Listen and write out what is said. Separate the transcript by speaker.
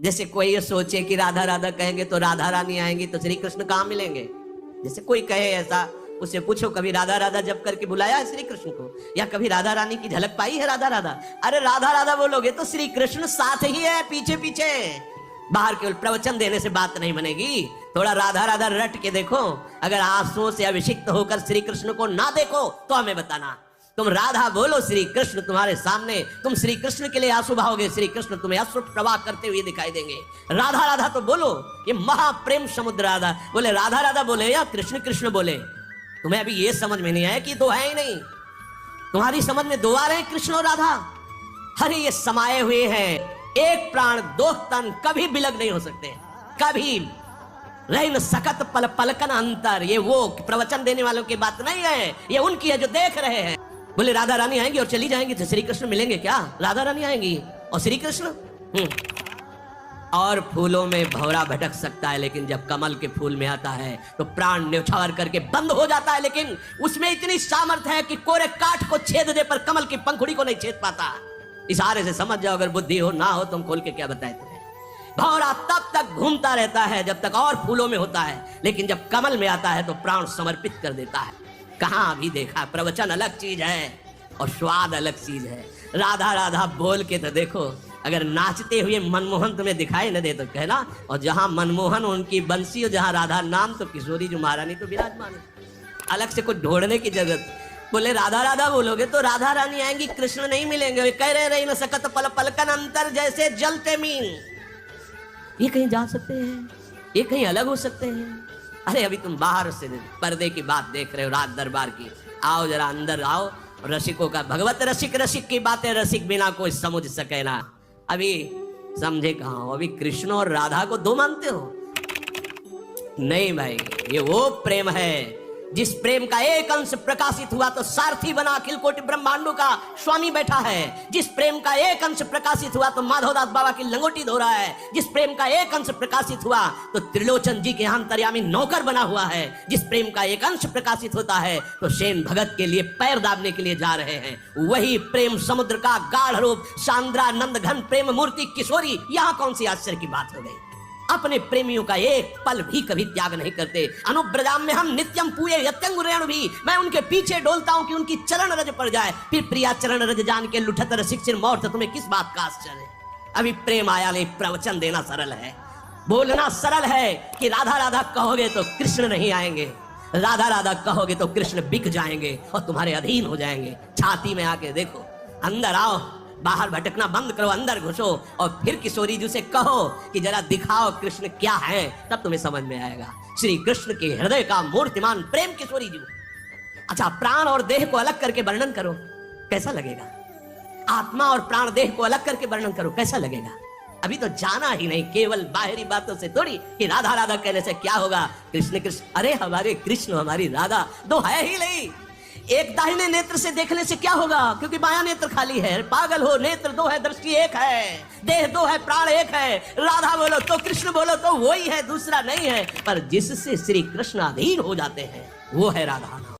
Speaker 1: जैसे कोई ये सोचे कि राधा राधा कहेंगे तो राधा रानी आएंगी तो श्री कृष्ण कहाँ मिलेंगे। जैसे कोई कहे ऐसा, उससे पूछो कभी राधा राधा जब करके बुलाया है श्री कृष्ण को, या कभी राधा रानी की झलक पाई है राधा राधा। अरे राधा राधा बोलोगे तो श्री कृष्ण साथ ही है पीछे पीछे। बाहर केवल प्रवचन देने से बात नहीं बनेगी, थोड़ा राधा राधा रट के देखो। अगर आंसुओं से अभिषिक्त होकर श्री कृष्ण को ना देखो तो हमें बताना। तुम राधा बोलो, श्री कृष्ण तुम्हारे सामने, तुम श्री कृष्ण के लिए आंसू बहाओगे, श्री कृष्ण तुम्हें अश्रु प्रवाह करते हुए दिखाई देंगे। राधा राधा तो बोलो, ये महाप्रेम समुद्र राधा बोले, राधा राधा बोले या कृष्ण कृष्ण बोले। तुम्हें अभी ये समझ में नहीं आया कि दो है ही नहीं, तुम्हारी समझ में दो आ रहे हैं कृष्ण और राधा। अरे ये समाये हुए हैं, एक प्राण दो तन, कभी बिलग नहीं हो सकते, कभी रहीन सकत पल पलकन अंतर। ये वो प्रवचन देने वालों की बात नहीं है, ये उनकी है जो देख रहे हैं। बोले राधा रानी आएंगी और चली जाएंगी तो श्री कृष्ण मिलेंगे क्या? राधा रानी आएंगी और श्री कृष्ण। और फूलों में भंवरा भटक सकता है, लेकिन जब कमल के फूल में आता है तो प्राण न्यौछावर करके बंद हो जाता है, लेकिन उसमें इतनी सामर्थ्य है कि कोरे काठ को छेद दे पर कमल की पंखुड़ी को नहीं छेद पाता। इशारे से समझ जाओ, अगर बुद्धि हो ना हो तुम खोल के क्या बताए तुम्हें। भंवरा तब तक घूमता रहता है जब तक और फूलों में होता है, लेकिन जब कमल में आता है तो प्राण समर्पित कर देता है। कहां भी देखा, प्रवचन अलग चीज है और स्वाद अलग चीज है। राधा राधा बोल के तो देखो, अगर नाचते हुए मनमोहन तुम्हें दिखाई न दे तो कहना। और जहां मनमोहन उनकी बंसी और जहां राधा नाम, तो किशोरी जो महारानी तो विराजमान है, अलग से कुछ ढूंढने की जरूरत। बोले राधा राधा बोलोगे तो राधा रानी आएंगी, कृष्ण नहीं मिलेंगे। कह रहे न सकत पल पलकन अंतर, जैसे जलते मीन। ये कहीं जा सकते हैं, ये कहीं अलग हो सकते हैं। अरे अभी तुम बाहर से पर्दे की बात देख रहे हो, रात दरबार की। आओ जरा अंदर आओ, रसिकों का भगवत रसिक, रसिक की बातें रसिक बिना कोई समझ सके ना। अभी समझे कहां हो, अभी कृष्ण और राधा को दो मानते हो? नहीं भाई, ये वो प्रेम है जिस प्रेम का एक अंश प्रकाशित हुआ तो सारथी बना अखिल कोटि ब्रह्मांडों का स्वामी बैठा है। जिस प्रेम का एक अंश प्रकाशित हुआ तो माधवदास बाबा की लंगोटी धो रहा है। जिस प्रेम का एक अंश प्रकाशित हुआ तो त्रिलोचन जी के अंतर्यामी नौकर बना हुआ है। जिस प्रेम का एक अंश प्रकाशित होता है तो शेन भगत के लिए पैर दाबने के लिए जा रहे हैं। वही प्रेम समुद्र का गाढ़ रूप सांद्रा नंद घन प्रेम मूर्ति किशोरी, यहाँ कौन सी आश्चर्य की बात हो गई। अपने प्रेमियों का एक पल भी कभी त्याग नहीं करते। अनुब्रजाम में हम नित्यम पूये यत्यंगुरेण भी, मैं उनके पीछे डोलता हूं कि उनकी चरण रज पड़ जाए। फिर प्रिया चरण रज जान के लुठत रसिक सिर मोर्थ, तुम्हें किस बात का आश्चर्य। अभी प्रेम आया नहीं, प्रवचन देना सरल है, बोलना सरल है कि राधा राधा कहोगे तो कृष्ण नहीं आएंगे, राधा राधा कहोगे तो कृष्ण बिक जाएंगे और तुम्हारे अधीन हो जाएंगे। छाती में आके देखो, अंदर आओ, बाहर भटकना बंद करो, अंदर घुसो और फिर किशोरी जी से कहो कि जरा दिखाओ कृष्ण क्या है, तब तुम्हें समझ में आएगा। श्री कृष्ण के हृदय का मूर्तिमान प्रेम किशोरी जी। अच्छा, प्राण और देह को अलग करके वर्णन करो, कैसा लगेगा? आत्मा और प्राण देह को अलग करके वर्णन करो, कैसा लगेगा? अभी तो जाना ही नहीं, केवल बाहरी बातों से थोड़ी कि राधा राधा कहने से क्या होगा। कृष्ण कृष्ण, अरे हमारे कृष्ण हमारी राधा दो है ही नहीं। एक दाहिने नेत्र से देखने से क्या होगा, क्योंकि बायां नेत्र खाली है। पागल हो, नेत्र दो है, दृष्टि एक है, देह दो है, प्राण एक है। राधा बोलो तो कृष्ण बोलो तो वही है, दूसरा नहीं है। पर जिससे श्री कृष्ण अधीन हो जाते हैं वो है राधा।